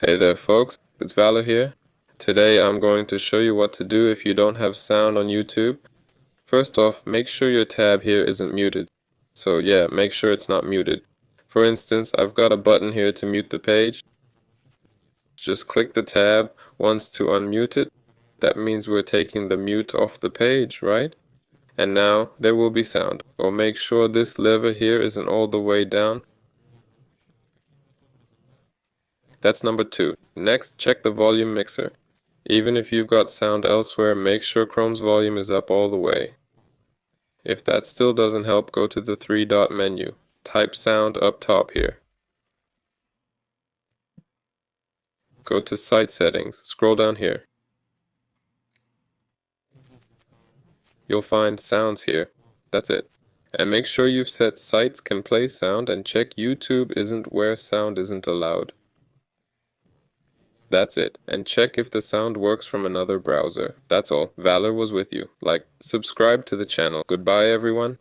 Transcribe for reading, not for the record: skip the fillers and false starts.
Hey there folks, it's Valor here. Today I'm going to show you what to do if you don't have sound on YouTube. First off, make sure your tab here isn't muted. So yeah, make sure it's not muted. For instance, I've got a button here to mute the page. Just click the tab once to unmute it. That means we're taking the mute off the page, right? And now there will be sound. Or make sure this lever here isn't all the way down. That's number 2. Next, check the volume mixer. Even if you've got sound elsewhere, make sure Chrome's volume is up all the way. If that still doesn't help, go to the 3-dot menu. Type sound up top here. Go to Site Settings. Scroll down here. You'll find Sounds here. That's it. And make sure you've set Sites can play sound and check YouTube isn't where sound isn't allowed. That's it. And check if the sound works from another browser. That's all. Valor was with you. Like, subscribe to the channel. Goodbye everyone.